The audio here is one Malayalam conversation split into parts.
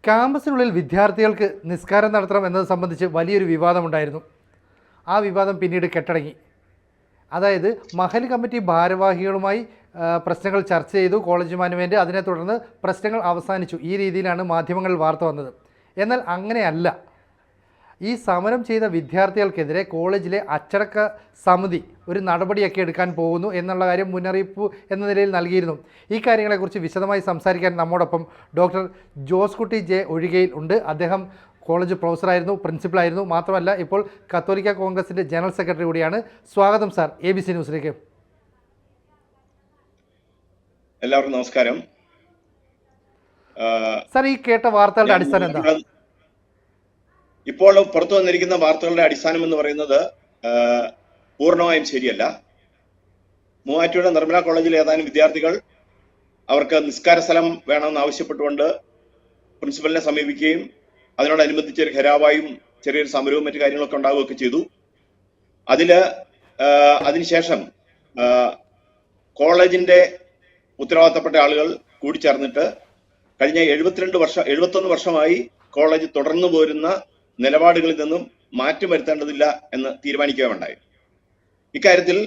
ക്യാമ്പസിനുള്ളിൽ വിദ്യാർത്ഥികൾക്ക് നിസ്കാരം നടത്തണം എന്നത് സംബന്ധിച്ച് വലിയൊരു വിവാദമുണ്ടായിരുന്നു. ആ വിവാദം പിന്നീട് കെട്ടടങ്ങി. അതായത് മഹൽ കമ്മിറ്റി ഭാരവാഹികളുമായി പ്രശ്നങ്ങൾ ചർച്ച ചെയ്തു കോളേജ് മാനേജ്മെൻറ്റ്. അതിനെ തുടർന്ന് പ്രശ്നങ്ങൾ അവസാനിച്ചു. ഈ രീതിയിലാണ് മാധ്യമങ്ങളിൽ വാർത്ത വന്നത്. എന്നാൽ അങ്ങനെയല്ല. ഈ സമരം ചെയ്ത വിദ്യാർത്ഥികൾക്കെതിരെ കോളേജിലെ അച്ചടക്ക സമിതി ഒരു നടപടിയൊക്കെ എടുക്കാൻ പോകുന്നു എന്നുള്ള കാര്യം മുന്നറിയിപ്പ് എന്ന നിലയിൽ നൽകിയിരുന്നു. ഈ കാര്യങ്ങളെക്കുറിച്ച് വിശദമായി സംസാരിക്കാൻ നമ്മോടൊപ്പം ഡോക്ടർ ജോസ് കുട്ടി ജെ ഒഴികയിൽ ഉണ്ട്. അദ്ദേഹം കോളേജ് പ്രൊഫസറായിരുന്നു, പ്രിൻസിപ്പളായിരുന്നു. മാത്രമല്ല ഇപ്പോൾ കത്തോലിക്ക കോൺഗ്രസിൻ്റെ ജനറൽ സെക്രട്ടറി കൂടിയാണ്. സ്വാഗതം സാർ ABC ന്യൂസിലേക്ക്. എല്ലാവർക്കും നമസ്കാരം. സാർ, ഈ കേട്ട വാർത്തകളുടെ അടിസ്ഥാനം എന്താ? ഇപ്പോൾ പുറത്തു വന്നിരിക്കുന്ന വാർത്തകളുടെ അടിസ്ഥാനം എന്ന് പറയുന്നത് പൂർണ്ണമായും ശരിയല്ല. മൂവാറ്റുപുഴ നിർമ്മല കോളേജിലെ ഏതാനും വിദ്യാർത്ഥികൾ അവർക്ക് നിസ്കാര സ്ഥലം വേണമെന്ന് ആവശ്യപ്പെട്ടുകൊണ്ട് പ്രിൻസിപ്പലിനെ സമീപിക്കുകയും അതിനോടനുബന്ധിച്ച് ഒരു ഘെരാവായും ചെറിയൊരു സമരവും മറ്റു കാര്യങ്ങളൊക്കെ ഉണ്ടാവുകയൊക്കെ ചെയ്തു. അതിനുശേഷം കോളേജിന്റെ ഉത്തരവാദിത്തപ്പെട്ട ആളുകൾ കൂടിച്ചേർന്നിട്ട് കഴിഞ്ഞ 71 വർഷമായി കോളേജ് തുടർന്നു പോരുന്ന നിലപാടുകളിൽ നിന്നും മാറ്റം വരുത്തേണ്ടതില്ല എന്ന് തീരുമാനിക്കുകയുണ്ടായി. ഇക്കാര്യത്തിൽ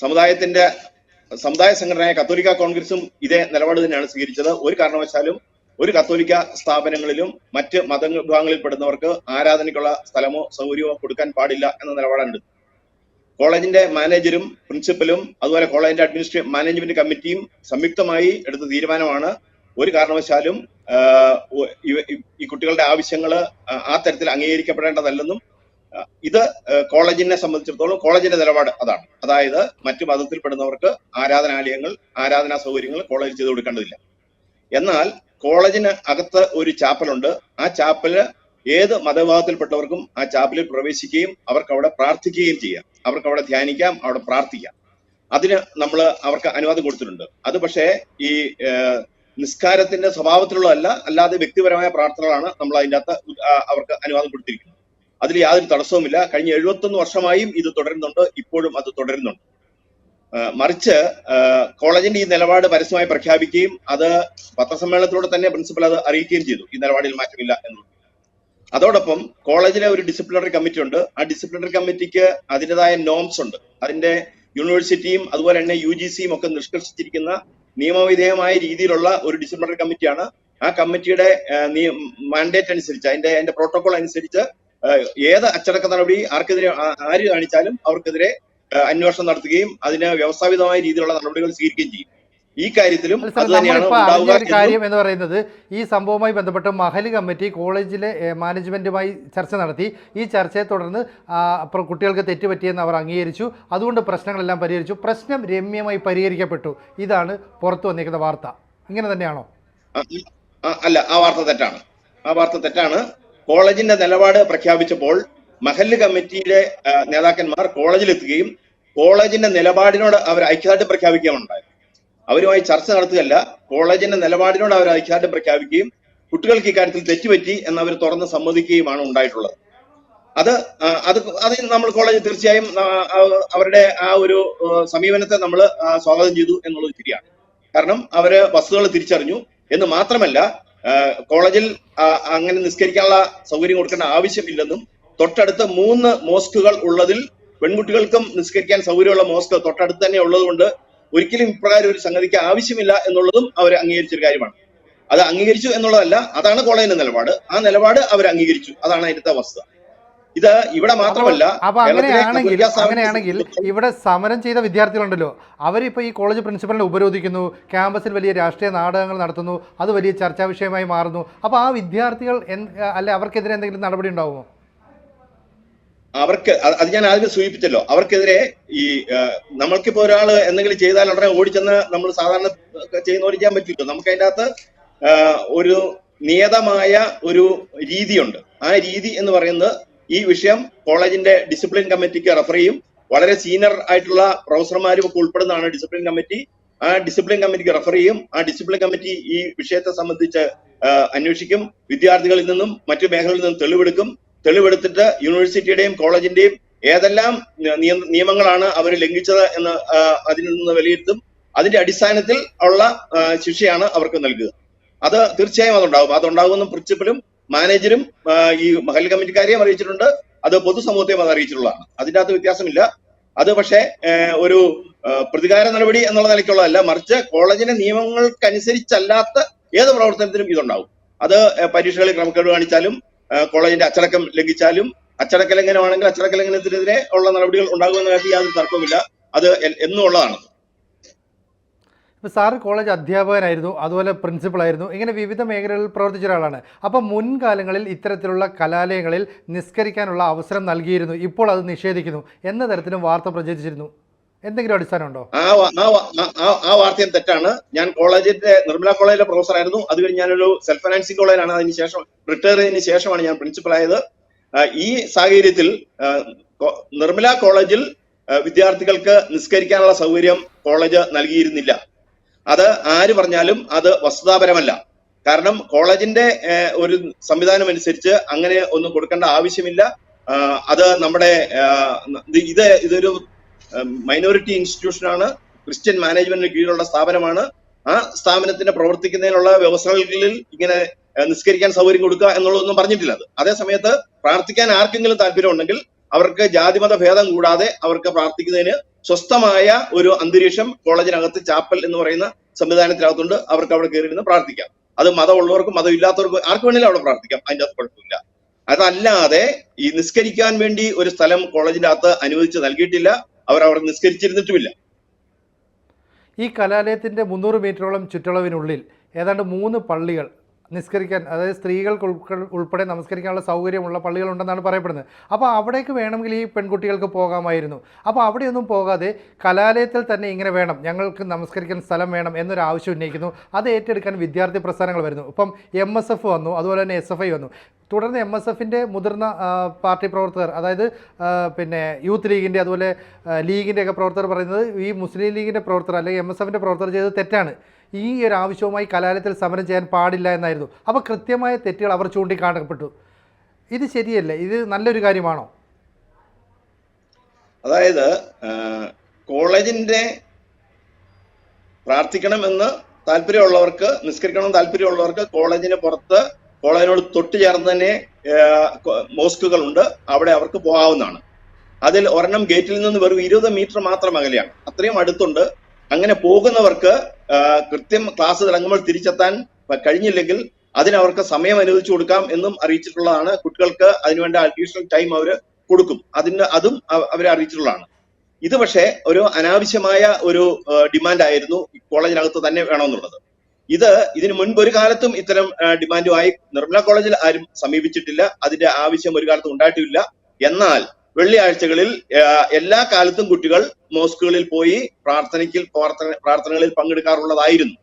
സമുദായ സംഘടനയായ കത്തോലിക്ക കോൺഗ്രസും ഇതേ നിലപാട് തന്നെയാണ് സ്വീകരിച്ചത്. ഒരു കാരണവശാലും ഒരു കത്തോലിക്ക സ്ഥാപനങ്ങളിലും മറ്റ് മതവിഭാഗങ്ങളിൽ പെടുന്നവർക്ക് ആരാധനയ്ക്കുള്ള സ്ഥലമോ സൗകര്യമോ കൊടുക്കാൻ പാടില്ല എന്ന നിലപാടാണ്. കോളേജിന്റെ മാനേജരും പ്രിൻസിപ്പലും അതുപോലെ കോളേജിന്റെ മാനേജ്മെന്റ് കമ്മിറ്റിയും സംയുക്തമായി എടുത്ത തീരുമാനമാണ് ഒരു കാരണവശാലും ഈ കുട്ടികളുടെ ആവശ്യങ്ങൾ ആ തരത്തിൽ അംഗീകരിക്കപ്പെടേണ്ടതല്ലെന്നും ഇത് കോളേജിനെ സംബന്ധിച്ചിടത്തോളം കോളേജിന്റെ നിലപാട് അതാണ്. അതായത് മറ്റു മതത്തിൽപ്പെടുന്നവർക്ക് ആരാധനാ സൗകര്യങ്ങൾ കോളേജിൽ ചെയ്തു കൊടുക്കേണ്ടതില്ല. എന്നാൽ കോളേജിന് അകത്ത് ഒരു ചാപ്പലുണ്ട്. ആ ചാപ്പല് ഏത് മതവിഭാഗത്തിൽപ്പെട്ടവർക്കും ആ ചാപ്പലിൽ പ്രവേശിക്കുകയും അവർക്ക് അവിടെ പ്രാർത്ഥിക്കുകയും ചെയ്യാം. അവർക്ക് അവിടെ ധ്യാനിക്കാം, അവിടെ പ്രാർത്ഥിക്കാം. അതിന് നമ്മൾ അവർക്ക് അനുവാദം കൊടുത്തിട്ടുണ്ട്. അത് പക്ഷേ ഈ നിസ്കാരത്തിന്റെ സ്വഭാവത്തിലുള്ളതല്ല, അല്ലാതെ വ്യക്തിപരമായ പ്രാർത്ഥനകളാണ് നമ്മൾ അതിൻ്റെ അകത്ത് അവർക്ക് അനുവാദം കൊടുത്തിരിക്കുന്നത്. അതിൽ യാതൊരു തടസ്സവുമില്ല. കഴിഞ്ഞ 71 വർഷമായും ഇത് തുടരുന്നുണ്ട്, ഇപ്പോഴും അത് തുടരുന്നുണ്ട്. മറിച്ച് കോളേജിന്റെ ഈ നിലപാട് പരസ്യമായി പ്രഖ്യാപിക്കുകയും അത് പത്രസമ്മേളനത്തിലൂടെ തന്നെ പ്രിൻസിപ്പൽ അത് അറിയിക്കുകയും ചെയ്തു, ഈ നിലപാടിൽ മാറ്റമില്ല എന്നുള്ളത്. അതോടൊപ്പം കോളേജിലെ ഒരു ഡിസിപ്ലിനറി കമ്മിറ്റി ഉണ്ട്. ആ ഡിസിപ്ലിനറി കമ്മിറ്റിക്ക് അതിൻ്റെതായ നോംസ് ഉണ്ട്. അതിന്റെ യൂണിവേഴ്സിറ്റിയും അതുപോലെ തന്നെ UGCയും ഒക്കെ നിഷ്കർഷിച്ചിരിക്കുന്ന നിയമവിധേയമായ രീതിയിലുള്ള ഒരു ഡിസിപ്ലിനറി കമ്മിറ്റിയാണ്. ആ കമ്മിറ്റിയുടെ മാൻഡേറ്റ് അനുസരിച്ച് അതിന്റെ പ്രോട്ടോകോൾ അനുസരിച്ച് ഏത് അച്ചടക്ക നടപടി ആര് കാണിച്ചാലും അവർക്കെതിരെ അന്വേഷണം നടത്തുകയും അതിന് വ്യവസ്ഥാപിതമായ രീതിയിലുള്ള നടപടികൾ സ്വീകരിക്കുകയും ചെയ്യും. ഈ കാര്യത്തിലും കാര്യം എന്ന് പറയുന്നത്, ഈ സംഭവവുമായി ബന്ധപ്പെട്ട് മഹൽ കമ്മിറ്റി കോളേജിലെ മാനേജ്മെന്റുമായി ചർച്ച നടത്തി. ഈ ചർച്ചയെ തുടർന്ന് കുട്ടികൾക്ക് തെറ്റുപറ്റിയെന്ന് അവർ അംഗീകരിച്ചു. അതുകൊണ്ട് പ്രശ്നങ്ങളെല്ലാം പരിഹരിച്ചു. പ്രശ്നം രമ്യമായി പരിഹരിക്കപ്പെട്ടു. ഇതാണ് പുറത്തു വന്നിരിക്കുന്ന വാർത്ത. ഇങ്ങനെ തന്നെയാണോ? അല്ല, ആ വാർത്ത തെറ്റാണ്. കോളേജിന്റെ നിലപാട് പ്രഖ്യാപിച്ചപ്പോൾ മഹൽ കമ്മിറ്റിയിലെ നേതാക്കന്മാർ കോളേജിലെത്തുകയും കോളേജിന്റെ നിലപാടിനോട് അവർ ഐക്യദാർഢ്യം പ്രഖ്യാപിക്കുകയുണ്ടായി. അവരുമായി ചർച്ച നടത്തുകയല്ല, കോളേജിന്റെ നിലപാടിനോട് അവർ ഐക്യദാർഢ്യം പ്രഖ്യാപിക്കുകയും കുട്ടികൾക്ക് ഇക്കാര്യത്തിൽ തെറ്റുപറ്റി എന്നവർ തുറന്ന് സമ്മതിക്കുകയുമാണ് ഉണ്ടായിട്ടുള്ളത്. അത് നമ്മൾ കോളേജ് തീർച്ചയായും അവരുടെ ആ ഒരു സമീപനത്തെ നമ്മൾ സ്വാഗതം ചെയ്തു എന്നുള്ളത് ശരിയാണ്. കാരണം അവര് വസ്തുതകൾ തിരിച്ചറിഞ്ഞു എന്ന് മാത്രമല്ല, കോളേജിൽ അങ്ങനെ നിസ്കരിക്കാനുള്ള സൗകര്യം കൊടുക്കേണ്ട ആവശ്യമില്ലെന്നും തൊട്ടടുത്ത് 3 മോസ്കുകൾ ഉള്ളതിൽ പെൺകുട്ടികൾക്കും നിസ്കരിക്കാൻ സൗകര്യമുള്ള മോസ്ക് തൊട്ടടുത്ത് തന്നെ ഉള്ളതുകൊണ്ട് ഒരിക്കലും ഇപ്രകാരം ഒരു സംഗതിക്ക് ആവശ്യമില്ല എന്നുള്ളതും അവർ അംഗീകരിച്ചൊരു കാര്യമാണ്. അത് അംഗീകരിച്ചു എന്നുള്ളതല്ല, അതാണ് കോളേജിന്റെ നിലപാട്. ആ നിലപാട് അവർ അംഗീകരിച്ചു. അതാണ് അതിന്റെ വസ്തുത. ഇത് ഇവിടെ മാത്രമല്ല. അങ്ങനെയാണെങ്കിൽ ഇവിടെ സമരം ചെയ്ത വിദ്യാർത്ഥികളുണ്ടല്ലോ, അവരിപ്പോ ഈ കോളേജ് പ്രിൻസിപ്പലിനെ ഉപരോധിക്കുന്നു, ക്യാമ്പസിൽ വലിയ രാഷ്ട്രീയ നാടകങ്ങൾ നടത്തുന്നു, അത് വലിയ ചർച്ചാ വിഷയമായി മാറുന്നു. അപ്പൊ ആ വിദ്യാർത്ഥികൾ അവർക്കെതിരെ എന്തെങ്കിലും നടപടി ഉണ്ടാവുമോ? അത് ഞാൻ ആദ്യം സൂചിപ്പിച്ചല്ലോ, അവർക്കെതിരെ ഈ നമ്മൾക്കിപ്പോ ഒരാള് എന്തെങ്കിലും ചെയ്താൽ ഉടനെ ഓടിച്ചെന്ന് നമ്മൾ സാധാരണ ചെയ്യുന്നവർ ചെയ്യാൻ പറ്റില്ല. നമുക്ക് അതിൻ്റെ അകത്ത് ഒരു നിയതമായ ഒരു രീതിയുണ്ട്. ആ രീതി എന്ന് പറയുന്നത് ഈ വിഷയം കോളേജിന്റെ ഡിസിപ്ലിൻ കമ്മിറ്റിക്ക് റെഫർ ചെയ്യും. വളരെ സീനിയർ ആയിട്ടുള്ള പ്രൊഫസർമാരും ഒക്കെ ഉൾപ്പെടുന്നതാണ് ഡിസിപ്ലിൻ കമ്മിറ്റി. ആ ഡിസിപ്ലിൻ കമ്മിറ്റിക്ക് റെഫർ ചെയ്യും. ആ ഡിസിപ്ലിൻ കമ്മിറ്റി ഈ വിഷയത്തെ സംബന്ധിച്ച് അന്വേഷിക്കും. വിദ്യാർത്ഥികളിൽ നിന്നും മറ്റു മേഖലകളിൽ നിന്നും തെളിവെടുത്തിട്ട് യൂണിവേഴ്സിറ്റിയുടെയും കോളേജിന്റെയും ഏതെല്ലാം നിയമങ്ങളാണ് അവർ ലംഘിച്ചത് എന്ന് അതിൽ നിന്ന് വിലയിരുത്തും. അതിന്റെ അടിസ്ഥാനത്തിൽ ഉള്ള ശിക്ഷയാണ് അവർക്ക് നൽകുക. അത് തീർച്ചയായും അതുണ്ടാകുമെന്നും പ്രിൻസിപ്പലും മാനേജരും ഈ മഹൽ കമ്മിറ്റിക്കാരെയും അറിയിച്ചിട്ടുണ്ട്. അത് പൊതുസമൂഹത്തെയും അത് അറിയിച്ചിട്ടുള്ളതാണ്. അതിൻ്റെ അകത്ത് വ്യത്യാസമില്ല. അത് പക്ഷേ ഒരു പ്രതികാര നടപടി എന്നുള്ള നിലയ്ക്കുള്ളതല്ല, മറിച്ച് കോളേജിന്റെ നിയമങ്ങൾക്കനുസരിച്ചല്ലാത്ത ഏത് പ്രവർത്തനത്തിനും ഇതുണ്ടാവും. അത് പരീക്ഷകളിൽ ക്രമക്കേട് കാണിച്ചാലും, കോളേജിന്റെ അച്ചടക്കം ലംഘിച്ചാലും, അച്ചടക്ക ലംഘനമാണെങ്കിൽ അച്ചടക്ക ലംഘനത്തിനെതിരെ ഉള്ള നടപടികൾ ഉണ്ടാകുമെന്ന കാര്യത്തിൽ യാതൊരു തർക്കവുമില്ല. അത് എന്നും ഉള്ളതാണ്. ഇപ്പോൾ സാറ് കോളേജ് അധ്യാപകനായിരുന്നു, അതുപോലെ പ്രിൻസിപ്പളായിരുന്നു, ഇങ്ങനെ വിവിധ മേഖലകളിൽ പ്രവർത്തിച്ച ഒരാളാണ്. അപ്പോൾ മുൻകാലങ്ങളിൽ ഇത്തരത്തിലുള്ള കലാലയങ്ങളിൽ നിസ്കരിക്കാനുള്ള അവസരം നൽകിയിരുന്നു, ഇപ്പോൾ അത് നിഷേധിക്കുന്നു എന്ന തരത്തിലും വാർത്ത പ്രചരിച്ചിരുന്നു. എന്തെങ്കിലും അടിസ്ഥാനമുണ്ടോ? ആ വാർത്തയും തെറ്റാണ്. ഞാൻ നിർമ്മല കോളേജിലെ പ്രൊഫസറായിരുന്നു. അത് കഴിഞ്ഞ് ഞാനൊരു സെൽഫ് ഫൈനാൻസിങ് കോളേജിലാണ്. അതിനുശേഷം റിട്ടയർ ചെയ്തതിന് ശേഷമാണ് ഞാൻ പ്രിൻസിപ്പൽ ആയത്. ഈ സാഹചര്യത്തിൽ നിർമ്മല കോളേജിൽ വിദ്യാർത്ഥികൾക്ക് നിസ്കരിക്കാനുള്ള സൗകര്യം കോളേജ് നൽകിയിരുന്നില്ല. അത് ആര് പറഞ്ഞാലും അത് വസ്തുതാപരമല്ല. കാരണം കോളേജിന്റെ ഒരു സംവിധാനം അനുസരിച്ച് അങ്ങനെ ഒന്നും കൊടുക്കേണ്ട ആവശ്യമില്ല. അത് നമ്മുടെ ഇതൊരു മൈനോറിറ്റി ഇൻസ്റ്റിറ്റ്യൂഷനാണ്, ക്രിസ്ത്യൻ മാനേജ്മെന്റിന് കീഴിലുള്ള സ്ഥാപനമാണ്. ആ സ്ഥാപനത്തിന് പ്രവർത്തിക്കുന്നതിനുള്ള വ്യവസ്ഥകളിൽ ഇങ്ങനെ നിസ്കരിക്കാൻ സൗകര്യം കൊടുക്കുക എന്നുള്ളതൊന്നും പറഞ്ഞിട്ടില്ല. അത് അതേസമയത്ത് പ്രാർത്ഥിക്കാൻ ആർക്കെങ്കിലും താല്പര്യം ഉണ്ടെങ്കിൽ അവർക്ക് ജാതിമത ഭേദം കൂടാതെ അവർക്ക് പ്രാർത്ഥിക്കുന്നതിന് സ്വസ്ഥമായ ഒരു അന്തരീക്ഷം കോളേജിനകത്ത് ചാപ്പൽ എന്ന് പറയുന്ന സംവിധാനത്തിനകത്തുണ്ട്. അവർക്ക് അവിടെ കയറിയിരുന്ന് പ്രാർത്ഥിക്കാം. അത് മതമുള്ളവർക്കും മതമില്ലാത്തവർക്കും ആർക്ക് വേണമെങ്കിലും അവിടെ പ്രാർത്ഥിക്കാം. അതിൻ്റെ അകത്ത് കുഴപ്പമില്ല. അതല്ലാതെ ഈ നിസ്കരിക്കാൻ വേണ്ടി ഒരു സ്ഥലം കോളേജിന്റെ അകത്ത് അനുവദിച്ച് നൽകിയിട്ടില്ല. അവർ നിസ്കരിച്ചിരുന്നിട്ടുമില്ല. ഈ കലാലയത്തിൻ്റെ 300 മീറ്ററോളം ചുറ്റളവിനുള്ളിൽ ഏതാണ്ട് 3 പള്ളികൾ നിസ്കരിക്കാൻ, അതായത് സ്ത്രീകൾക്ക് ഉൾപ്പെടെ നമസ്കരിക്കാനുള്ള സൗകര്യമുള്ള പള്ളികളുണ്ടെന്നാണ് പറയപ്പെടുന്നത്. അപ്പോൾ അവിടേക്ക് വേണമെങ്കിൽ ഈ പെൺകുട്ടികൾക്ക് പോകാമായിരുന്നു. അപ്പോൾ അവിടെയൊന്നും പോകാതെ കലാലയത്തിൽ തന്നെ ഇങ്ങനെ വേണം, ഞങ്ങൾക്ക് നമസ്കരിക്കാൻ സ്ഥലം വേണം എന്നൊരു ആവശ്യം ഉന്നയിക്കുന്നു. അത് ഏറ്റെടുക്കാൻ വിദ്യാർത്ഥി പ്രസ്ഥാനങ്ങൾ വരുന്നു. ഇപ്പം MSF വന്നു, അതുപോലെ തന്നെ SFI വന്നു. തുടർന്ന് MSFിൻ്റെ മുതിർന്ന പാർട്ടി പ്രവർത്തകർ, അതായത് പിന്നെ യൂത്ത് ലീഗിൻ്റെ അതുപോലെ ലീഗിൻ്റെയൊക്കെ പ്രവർത്തകർ പറയുന്നത് ഈ മുസ്ലിം ലീഗിൻ്റെ പ്രവർത്തകർ അല്ലെങ്കിൽ MSFിൻ്റെ പ്രവർത്തകർ ചെയ്തത് തെറ്റാണ്, ഈ ഒരു ആവശ്യവുമായി കലാലയത്തിൽ സമരം ചെയ്യാൻ പാടില്ല എന്നായിരുന്നു. അപ്പോൾ കൃത്യമായ തെറ്റുകൾ അവർ ചൂണ്ടിക്കാണപ്പെട്ടു. ഇത് ശരിയല്ലേ? ഇത് നല്ലൊരു കാര്യമാണോ? അതായത് കോളേജിന്റെ പ്രാർത്ഥിക്കണമെന്ന് താല്പര്യമുള്ളവർക്ക്, നിസ്കരിക്കണം താല്പര്യമുള്ളവർക്ക് കോളേജിന് പുറത്ത് കോളേജിനോട് തൊട്ട് ചേർന്ന് തന്നെ മോസ്കുകളുണ്ട്. അവിടെ അവർക്ക് പോകാവുന്നതാണ്. അതിൽ ഒരെണ്ണം ഗേറ്റിൽ നിന്ന് വെറും 20 മീറ്റർ മാത്രം അകലെയാണ്. അത്രയും അടുത്തുണ്ട്. അങ്ങനെ പോകുന്നവർക്ക് കൃത്യം ക്ലാസ് തുടങ്ങുമ്പോൾ തിരിച്ചെത്താൻ കഴിഞ്ഞില്ലെങ്കിൽ അതിനവർക്ക് സമയം അനുവദിച്ചു കൊടുക്കാം എന്നും അറിയിച്ചിട്ടുള്ളതാണ്. കുട്ടികൾക്ക് അതിനുവേണ്ട അഡീഷണൽ ടൈം അവർ കൊടുക്കും. അതും അവരെ അറിയിച്ചിട്ടുള്ളതാണ്. ഇത് പക്ഷേ ഒരു അനാവശ്യമായ ഒരു ഡിമാൻഡ് ആയിരുന്നു, കോളേജിനകത്ത് തന്നെ വേണമെന്നുള്ളത്. ഇതിനു മുൻപ് ഒരു കാലത്തും ഇത്തരം ഡിമാൻഡുമായി നിർമ്മല കോളേജിൽ ആരും സമീപിച്ചിട്ടില്ല. അതിന്റെ ആവശ്യം ഒരു കാലത്തും ഉണ്ടായിട്ടില്ല. എന്നാൽ വെള്ളിയാഴ്ചകളിൽ എല്ലാ കാലത്തും കുട്ടികൾ മോസ്കുകളിൽ പോയി പ്രാർത്ഥനകളിൽ പങ്കെടുക്കാറുള്ളതായിരുന്നു.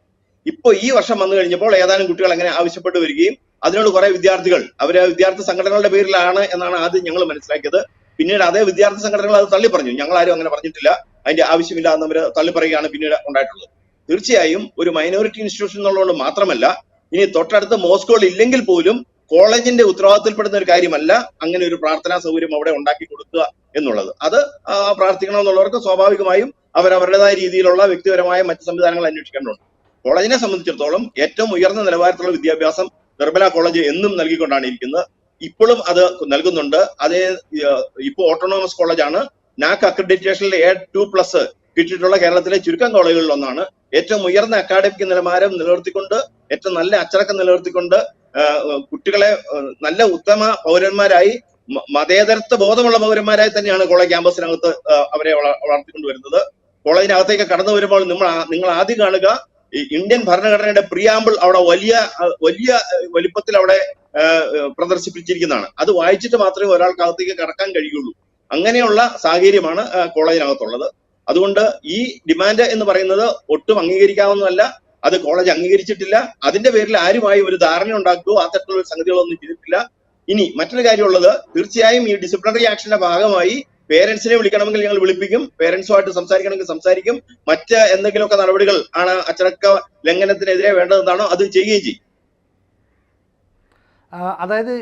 ഇപ്പൊ ഈ വർഷം വന്നു കഴിഞ്ഞപ്പോൾ ഏതാനും കുട്ടികൾ അങ്ങനെ ആവശ്യപ്പെട്ട് വരികയും അതിനോട് കുറെ വിദ്യാർത്ഥികൾ, വിദ്യാർത്ഥി സംഘടനകളുടെ പേരിലാണ് എന്നാണ് ആദ്യം ഞങ്ങൾ മനസ്സിലാക്കിയത്. പിന്നീട് അതേ വിദ്യാർത്ഥി സംഘടനകൾ അത് തള്ളി പറഞ്ഞു. ഞങ്ങളാരും അങ്ങനെ പറഞ്ഞിട്ടില്ല, അതിന്റെ ആവശ്യമില്ല എന്ന് അവർ തള്ളി പറയുകയാണ് പിന്നീട് ഉണ്ടായിട്ടുള്ളത്. തീർച്ചയായും ഒരു മൈനോറിറ്റി ഇൻസ്റ്റിറ്റ്യൂഷൻ എന്നുള്ളതുകൊണ്ട് മാത്രമല്ല, ഇനി തൊട്ടടുത്ത് മോസ്കുകൾ ഇല്ലെങ്കിൽ പോലും കോളേജിന്റെ ഉത്തരവാദിത്തപ്പെടുന്ന ഒരു കാര്യമല്ല അങ്ങനെ ഒരു പ്രാർത്ഥനാ സൗകര്യം അവിടെ ഉണ്ടാക്കി കൊടുക്കുക എന്നുള്ളത്. അത് പ്രാർത്ഥിക്കണമെന്നുള്ളവർക്ക് സ്വാഭാവികമായും അവരവരുടേതായ രീതിയിലുള്ള വ്യക്തിപരമായ മറ്റ് സംവിധാനങ്ങൾ അന്വേഷിക്കേണ്ടതുണ്ട്. കോളേജിനെ സംബന്ധിച്ചിടത്തോളം ഏറ്റവും ഉയർന്ന നിലവാരത്തിലുള്ള വിദ്യാഭ്യാസം നിർമ്മല കോളേജ് എന്നും നൽകിക്കൊണ്ടാണ് ഇരിക്കുന്നത്. ഇപ്പോഴും അത് നൽകുന്നുണ്ട്. അതേ ഇപ്പോൾ ഓട്ടോണോമസ് കോളേജാണ്. നാക് അക്രഡിറ്റേഷനിൽ A2+ കിട്ടിയിട്ടുള്ള കേരളത്തിലെ ചുരുക്കം കോളേജുകളിൽ ഒന്നാണ്. ഏറ്റവും ഉയർന്ന അക്കാഡമിക് നിലവാരം നിലനിർത്തിക്കൊണ്ട്, ഏറ്റവും നല്ല അച്ചടക്കം നിലനിർത്തിക്കൊണ്ട് കുട്ടികളെ നല്ല ഉത്തമ പൗരന്മാരായി, മതേതരത്വ ബോധമുള്ള പൗരന്മാരായി തന്നെയാണ് കോളേജ് ക്യാമ്പസിനകത്ത് അവരെ വളർത്തിക്കൊണ്ടുവരുന്നത്. കോളേജിനകത്തേക്ക് കടന്നു വരുമ്പോൾ നിങ്ങൾ ആദ്യം കാണുക ഈ ഇന്ത്യൻ ഭരണഘടനയുടെ പ്രിയാമ്പിൾ അവിടെ വലിയ വലിപ്പത്തിൽ അവിടെ പ്രദർശിപ്പിച്ചിരിക്കുന്നതാണ്. അത് വായിച്ചിട്ട് മാത്രമേ ഒരാൾക്ക് അകത്തേക്ക് കടക്കാൻ കഴിയുള്ളൂ. അങ്ങനെയുള്ള സാഹചര്യമാണ് കോളേജിനകത്തുള്ളത്. അതുകൊണ്ട് ഈ ഡിമാൻഡ് എന്ന് പറയുന്നത് ഒട്ടും അംഗീകരിക്കാവുന്നതല്ല. അത് കോളേജ് അംഗീകരിച്ചിട്ടില്ല. അതിന്റെ പേരിൽ ആരുമായി ഒരു ധാരണ ഉണ്ടാക്കുകയോ ആ തരത്തിലുള്ള സംഗതികളൊന്നും ചെയ്തിട്ടില്ല. ഇനി മറ്റൊരു കാര്യമുള്ളത്, തീർച്ചയായും ഈ ഡിസിപ്ലിനറി ആക്ഷന്റെ ഭാഗമായി പേരൻസിനെ വിളിക്കണമെങ്കിൽ ഞങ്ങൾ വിളിപ്പിക്കും, പേരൻസുമായിട്ട് സംസാരിക്കണമെങ്കിൽ സംസാരിക്കും. മറ്റ് എന്തെങ്കിലുമൊക്കെ നടപടികൾ ആണ് അച്ചടക്ക ലംഘനത്തിനെതിരെ വേണ്ടതെന്നാണോ അത് ചെയ്യുകയും ചെയ്യും. അതായത്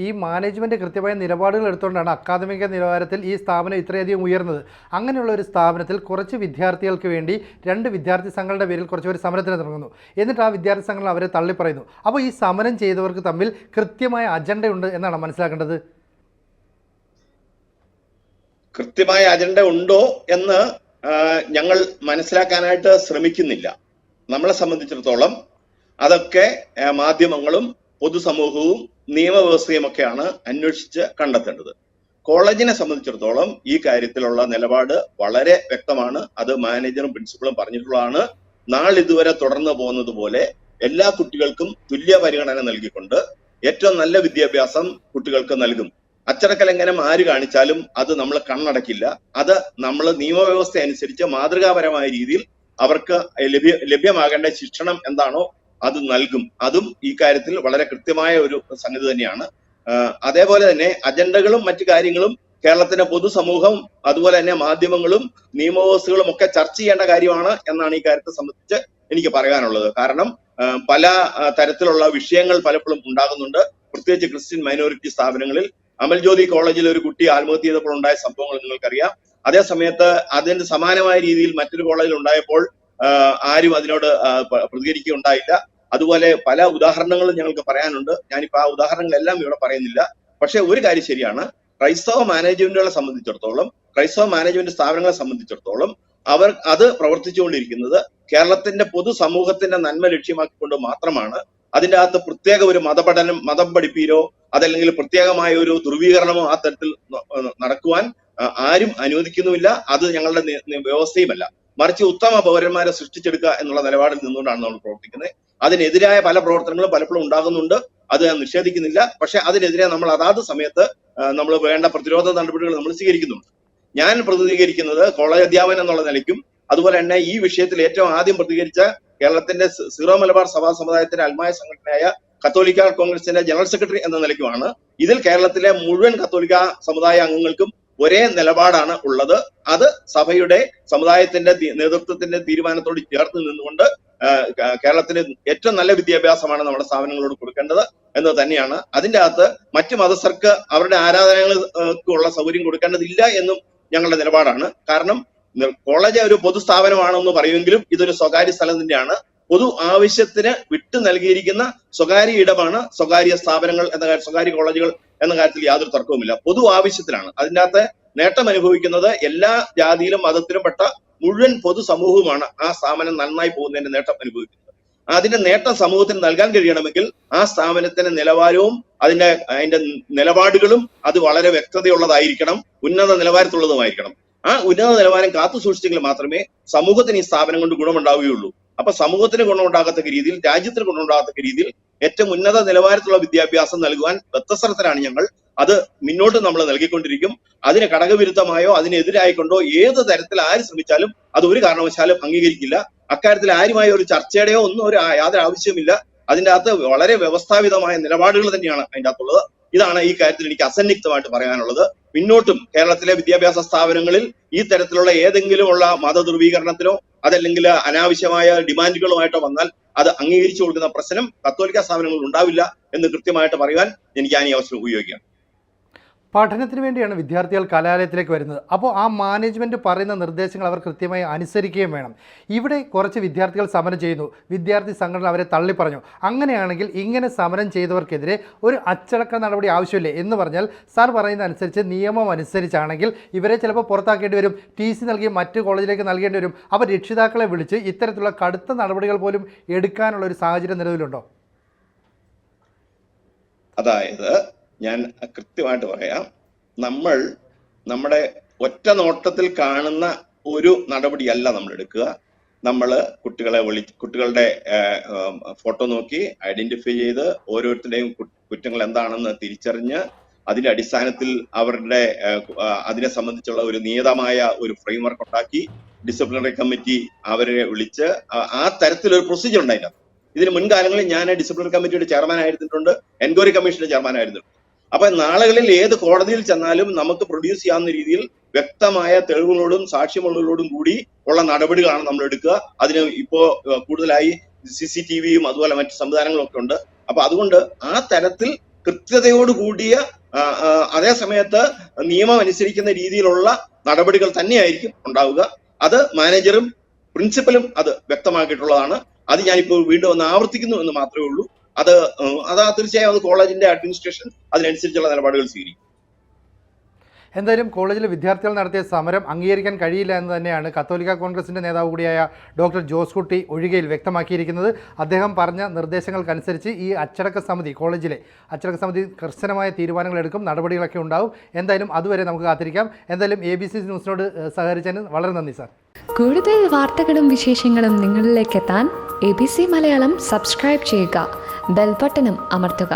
ഈ മാനേജ്മെൻറ്റ് കൃത്യമായ നിലപാടുകൾ എടുത്തുകൊണ്ടാണ് അക്കാദമിക നിലവാരത്തിൽ ഈ സ്ഥാപനം ഇത്രയധികം ഉയർന്നത്. അങ്ങനെയുള്ള ഒരു സ്ഥാപനത്തിൽ കുറച്ച് വിദ്യാർത്ഥികൾക്ക് വേണ്ടി 2 വിദ്യാർത്ഥി സംഘങ്ങളുടെ പേരിൽ കുറച്ച് ഒരു സമരത്തിന് തുടങ്ങുന്നു. എന്നിട്ട് ആ വിദ്യാർത്ഥി സംഘങ്ങൾ അവരെ തള്ളിപ്പറയുന്നു. അപ്പോൾ ഈ സമരം ചെയ്തവർക്ക് തമ്മിൽ കൃത്യമായ അജണ്ടയുണ്ട് എന്നാണ് മനസ്സിലാക്കേണ്ടത്. കൃത്യമായ അജണ്ട ഉണ്ടോ എന്ന് ഞങ്ങൾ മനസ്സിലാക്കാനായിട്ട് ശ്രമിക്കുന്നില്ല. നമ്മളെ സംബന്ധിച്ചിടത്തോളം അതൊക്കെ മാധ്യമങ്ങളും പൊതുസമൂഹവും നിയമവ്യവസ്ഥയും ഒക്കെയാണ് അന്വേഷിച്ച് കണ്ടെത്തേണ്ടത്. കോളേജിനെ സംബന്ധിച്ചിടത്തോളം ഈ കാര്യത്തിലുള്ള നിലപാട് വളരെ വ്യക്തമാണ്. അത് മാനേജറും പ്രിൻസിപ്പളും പറഞ്ഞിട്ടുള്ളതാണ്. നാളിതുവരെ തുടർന്നു പോകുന്നത് പോലെ എല്ലാ കുട്ടികൾക്കും തുല്യ പരിഗണന നൽകിക്കൊണ്ട് ഏറ്റവും നല്ല വിദ്യാഭ്യാസം കുട്ടികൾക്ക് നൽകും. അച്ചടക്ക ലംഘനം ആര് കാണിച്ചാലും അത് നമ്മൾ കണ്ണടക്കില്ല. അത് നമ്മൾ നിയമവ്യവസ്ഥ അനുസരിച്ച് മാതൃകാപരമായ രീതിയിൽ അവർക്ക് ലഭ്യമാകേണ്ട ശിക്ഷണം എന്താണോ അത് നൽകും. അതും ഈ കാര്യത്തിൽ വളരെ കൃത്യമായ ഒരു സംഗതി തന്നെയാണ്. അതേപോലെ തന്നെ അജണ്ടകളും മറ്റു കാര്യങ്ങളും കേരളത്തിന്റെ പൊതുസമൂഹം അതുപോലെ തന്നെ മാധ്യമങ്ങളും നിയമവ്യവസ്ഥകളും ഒക്കെ ചർച്ച ചെയ്യേണ്ട കാര്യമാണ് എന്നാണ് ഈ കാര്യത്തെ സംബന്ധിച്ച് എനിക്ക് പറയാനുള്ളത്. കാരണം പല തരത്തിലുള്ള വിഷയങ്ങൾ പലപ്പോഴും ഉണ്ടാകുന്നുണ്ട്, പ്രത്യേകിച്ച് ക്രിസ്ത്യൻ മൈനോറിറ്റി സ്ഥാപനങ്ങളിൽ. അമൽജ്യോതി കോളേജിൽ ഒരു കുട്ടി ആത്മഹത്യ ചെയ്തപ്പോൾ ഉണ്ടായ സംഭവങ്ങൾ നിങ്ങൾക്കറിയാം. അതേ സമയത്ത് അതിന് സമാനമായ രീതിയിൽ മറ്റൊരു കോളേജിൽ ഉണ്ടായപ്പോൾ ആരും അതിനോട് പ്രതികരിക്കുകയുണ്ടായില്ല. അതുപോലെ പല ഉദാഹരണങ്ങളും ഞങ്ങൾക്ക് പറയാനുണ്ട്. ഞാനിപ്പോ ആ ഉദാഹരണങ്ങളെല്ലാം ഇവിടെ പറയുന്നില്ല. പക്ഷെ ഒരു കാര്യം ശരിയാണ്, ക്രൈസ്തവ മാനേജ്മെന്റുകളെ സംബന്ധിച്ചിടത്തോളം, ക്രൈസ്തവ മാനേജ്മെന്റ് സ്ഥാപനങ്ങളെ സംബന്ധിച്ചിടത്തോളം അവർ അത് പ്രവർത്തിച്ചുകൊണ്ടിരിക്കുന്നത് കേരളത്തിന്റെ പൊതുസമൂഹത്തിന്റെ നന്മ ലക്ഷ്യമാക്കിക്കൊണ്ട് മാത്രമാണ്. അതിൻ്റെ അകത്ത് പ്രത്യേക ഒരു മതപഠനം, മതം പഠിപ്പീരോ അതല്ലെങ്കിൽ പ്രത്യേകമായ ഒരു ധ്രുവീകരണമോ ആ തരത്തിൽ നടക്കുവാൻ ആരും അനുവദിക്കുന്നുമില്ല. അത് ഞങ്ങളുടെ വ്യവസ്ഥയുമല്ല. മറിച്ച് ഉത്തമ പൗരന്മാരെ സൃഷ്ടിച്ചെടുക്കുക എന്നുള്ള നിലപാടിൽ നിന്നുകൊണ്ടാണ് നമ്മൾ പ്രവർത്തിക്കുന്നത്. അതിനെതിരായ പല പ്രവർത്തനങ്ങളും പലപ്പോഴും ഉണ്ടാകുന്നുണ്ട്, അത് ഞാൻ നിഷേധിക്കുന്നില്ല. പക്ഷെ അതിനെതിരെ നമ്മൾ അതാത് സമയത്ത് നമ്മൾ വേണ്ട പ്രതിരോധ നടപടികൾ നമ്മൾ സ്വീകരിക്കുന്നുണ്ട്. ഞാൻ പ്രതിനിധീകരിക്കുന്നത് കോളേജ് അധ്യാപനം എന്നുള്ള നിലയ്ക്കും അതുപോലെ തന്നെ ഈ വിഷയത്തിൽ ഏറ്റവും ആദ്യം പ്രതികരിച്ച കേരളത്തിന്റെ സീറോ മലബാർ സഭാ സമുദായത്തിന്റെ അൽമായ സംഘടനയായ കത്തോലിക്ക കോൺഗ്രസിന്റെ ജനറൽ സെക്രട്ടറി എന്ന നിലയ്ക്കുമാണ്. ഇതിൽ കേരളത്തിലെ മുഴുവൻ കത്തോലിക്ക സമുദായ അംഗങ്ങൾക്കും ഒരേ നിലപാടാണ് ഉള്ളത്. അത് സഭയുടെ സമുദായത്തിന്റെ നേതൃത്വത്തിന്റെ തീരുമാനത്തോട് ചേർത്ത് നിന്നുകൊണ്ട് കേരളത്തിന് ഏറ്റവും നല്ല വിദ്യാഭ്യാസമാണ് നമ്മുടെ സ്ഥാപനങ്ങളോട് കൊടുക്കേണ്ടത് എന്ന് തന്നെയാണ്. അതിൻ്റെ അകത്ത് മറ്റു മതസ്ഥർക്ക് അവരുടെ ആരാധനകൾക്കുള്ള സൗകര്യം കൊടുക്കേണ്ടതില്ല എന്നും ഞങ്ങളുടെ നിലപാടാണ്. കാരണം കോളേജ് ഒരു പൊതു സ്ഥാപനമാണെന്ന് പറയുമെങ്കിലും ഇതൊരു സ്വകാര്യ സ്ഥലം തന്നെയാണ്. പൊതു ആവശ്യത്തിന് വിട്ടു നൽകിയിരിക്കുന്ന സ്വകാര്യ ഇടമാണ് സ്വകാര്യ സ്ഥാപനങ്ങൾ എന്ന സ്വകാര്യ കോളേജുകൾ എന്ന കാര്യത്തിൽ യാതൊരു തർക്കവുമില്ല. പൊതു ആവശ്യത്തിനാണ്. അതിൻ്റെ അകത്ത് നേട്ടം അനുഭവിക്കുന്നത് എല്ലാ ജാതിയിലും മതത്തിലും പെട്ട മുഴുവൻ പൊതുസമൂഹവുമാണ്. ആ സ്ഥാപനം നന്നായി പോകുന്നതിന്റെ നേട്ടം അനുഭവിക്കുന്നത്. അതിന്റെ നേട്ടം സമൂഹത്തിന് നൽകാൻ കഴിയണമെങ്കിൽ ആ സ്ഥാപനത്തിന്റെ നിലവാരവും അതിന്റെ നിലപാടുകളും അത് വളരെ വ്യക്തതയുള്ളതായിരിക്കണം, ഉന്നത നിലവാരത്തുള്ളതുമായിരിക്കണം. ആ ഉന്നത നിലവാരം കാത്തു സൂക്ഷിച്ചെങ്കിൽ മാത്രമേ സമൂഹത്തിന് ഈ സ്ഥാപനം കൊണ്ട് ഗുണമുണ്ടാവുകയുള്ളൂ. അപ്പൊ സമൂഹത്തിന് ഗുണമുണ്ടാകത്തക്ക രീതിയിൽ, രാജ്യത്തിന് ഗുണമുണ്ടാകത്തക്ക രീതിയിൽ ഏറ്റവും ഉന്നത നിലവാരത്തിലുള്ള വിദ്യാഭ്യാസം നൽകുവാൻ വ്യത്യസ്തരാണ് ഞങ്ങൾ. അത് മുന്നോട്ട് നമ്മൾ നൽകിക്കൊണ്ടിരിക്കും. അതിന് ഘടകവിരുദ്ധമായോ അതിനെതിരായിക്കൊണ്ടോ ഏത് തരത്തിൽ ആര് ശ്രമിച്ചാലും അത് ഒരു കാരണവശാലും അംഗീകരിക്കില്ല. അക്കാര്യത്തിൽ ആരുമായ ഒരു ചർച്ചയുടെയോ ഒന്നും യാതൊരു ആവശ്യമില്ല. അതിൻ്റെ അകത്ത് വളരെ വ്യവസ്ഥാപിതമായ നിലപാടുകൾ തന്നെയാണ് അതിൻ്റെ അകത്തുള്ളത്. ഇതാണ് ഈ കാര്യത്തിൽ എനിക്ക് അസന്നിഗ്ധമായിട്ട് പറയാനുള്ളത്. പിന്നോട്ടും കേരളത്തിലെ വിദ്യാഭ്യാസ സ്ഥാപനങ്ങളിൽ ഈ തരത്തിലുള്ള ഏതെങ്കിലും ഉള്ള മതധ്രുവീകരണത്തിനോ അതല്ലെങ്കിൽ അനാവശ്യമായ ഡിമാൻഡുകളുമായിട്ടോ വന്നാൽ അത് അംഗീകരിച്ചു കൊടുക്കുന്ന പ്രശ്നം കത്തോലിക്ക സ്ഥാപനങ്ങളിൽ ഉണ്ടാവില്ല എന്ന് കൃത്യമായിട്ട് പറയാൻ എനിക്ക് ഈ അവസരം ഉപയോഗിക്കാം. പഠനത്തിന് വേണ്ടിയാണ് വിദ്യാർത്ഥികൾ കലാലയത്തിലേക്ക് വരുന്നത്. അപ്പോൾ ആ മാനേജ്മെൻറ്റ് പറയുന്ന നിർദ്ദേശങ്ങൾ അവർ കൃത്യമായി അനുസരിക്കുകയും വേണം. ഇവിടെ കുറച്ച് വിദ്യാർത്ഥികൾ സമരം ചെയ്യുന്നു, വിദ്യാർത്ഥി സംഘടന അവരെ തള്ളിപ്പറഞ്ഞു. അങ്ങനെയാണെങ്കിൽ ഇങ്ങനെ സമരം ചെയ്തവർക്കെതിരെ ഒരു അച്ചടക്ക നടപടി ആവശ്യമില്ലേ എന്ന് പറഞ്ഞാൽ, സാർ പറയുന്ന അനുസരിച്ച് നിയമം അനുസരിച്ചാണെങ്കിൽ ഇവരെ ചിലപ്പോൾ പുറത്താക്കേണ്ടി വരും, TC നൽകി മറ്റ് കോളേജിലേക്ക് നൽകേണ്ടി വരും. അപ്പോൾ രക്ഷിതാക്കളെ വിളിച്ച് ഇത്തരത്തിലുള്ള കടുത്ത നടപടികൾ പോലും എടുക്കാനുള്ള ഒരു സാഹചര്യം നിലവിലുണ്ടോ? അതായത് ഞാൻ കൃത്യമായിട്ട് പറയാം, നമ്മൾ നമ്മുടെ ഒറ്റ നോട്ടത്തിൽ കാണുന്ന ഒരു നടപടിയല്ല നമ്മൾ എടുക്കുക. നമ്മൾ കുട്ടികളുടെ ഫോട്ടോ നോക്കി ഐഡന്റിഫൈ ചെയ്ത് ഓരോരുത്തരുടെയും കുറ്റങ്ങൾ എന്താണെന്ന് തിരിച്ചറിഞ്ഞ് അതിന്റെ അടിസ്ഥാനത്തിൽ അവരുടെ അതിനെ സംബന്ധിച്ചുള്ള ഒരു നിയതമായ ഒരു ഫ്രെയിംവർക്ക് ഉണ്ടാക്കി ഡിസിപ്ലിനറി കമ്മിറ്റി അവരെ വിളിച്ച് ആ തരത്തിലൊരു പ്രൊസീജിയർ ഉണ്ടായിരുന്നു. ഇതിന് മുൻകാലങ്ങളിൽ ഞാൻ ഡിസിപ്ലിനറി കമ്മിറ്റിയുടെ ചെയർമാൻ ആയിരുന്നിട്ടുണ്ട്, എൻക്വയറി കമ്മീഷന്റെ ചെയർമാൻ ആയിരുന്നിട്ടുണ്ട്. അപ്പൊ നാളുകളിൽ ഏത് കോടതിയിൽ ചെന്നാലും നമുക്ക് പ്രൊഡ്യൂസ് ചെയ്യാവുന്ന രീതിയിൽ വ്യക്തമായ തെളിവുകളോടും സാക്ഷിമൊഴികളോടും കൂടി ഉള്ള നടപടികളാണ് നമ്മൾ എടുക്കുക. അതിന് ഇപ്പോ കൂടുതലായി CCTVയും അതുപോലെ മറ്റു സംവിധാനങ്ങളും ഒക്കെ ഉണ്ട്. അപ്പൊ അതുകൊണ്ട് ആ തരത്തിൽ കൃത്യതയോടുകൂടിയ അതേ സമയത്ത് നിയമം അനുസരിക്കുന്ന രീതിയിലുള്ള നടപടികൾ തന്നെയായിരിക്കും ഉണ്ടാവുക. അത് മാനേജറും പ്രിൻസിപ്പലും അത് വ്യക്തമാക്കിയിട്ടുള്ളതാണ്. അത് ഞാനിപ്പോൾ വീണ്ടും ഒന്ന് ആവർത്തിക്കുന്നു എന്ന് മാത്രമേ ഉള്ളൂ. അത് തീർച്ചയായും അത് കോളേജിന്റെ അഡ്മിനിസ്ട്രേഷൻ അതിനനുസരിച്ചുള്ള നിലപാടുകൾ സ്വീകരിക്കും. എന്തായാലും കോളേജിലെ വിദ്യാർത്ഥികൾ നടത്തിയ സമരം അംഗീകരിക്കാൻ കഴിയില്ല എന്ന് തന്നെയാണ് കത്തോലിക്ക കോൺഗ്രസിൻ്റെ നേതാവ് കൂടിയായ ഡോക്ടർ ജോസ് കുട്ടി ഒഴികയിൽ വ്യക്തമാക്കിയിരിക്കുന്നത്. അദ്ദേഹം പറഞ്ഞ നിർദ്ദേശങ്ങൾക്കനുസരിച്ച് ഈ അച്ചടക്ക സമിതി, കോളേജിലെ അച്ചടക്ക സമിതി കർശനമായ തീരുമാനങ്ങൾ എടുക്കും, നടപടികളൊക്കെ ഉണ്ടാവും. എന്തായാലും അതുവരെ നമുക്ക് കാത്തിരിക്കാം. എന്തായാലും ABC ന്യൂസിനോട് സഹകരിച്ചതിന് വളരെ നന്ദി സാർ. കൂടുതൽ വാർത്തകളും വിശേഷങ്ങളും നിങ്ങളിലേക്ക് എത്താൻ ABC മലയാളം സബ്സ്ക്രൈബ് ചെയ്യുക, ബെൽബട്ടനും അമർത്തുക.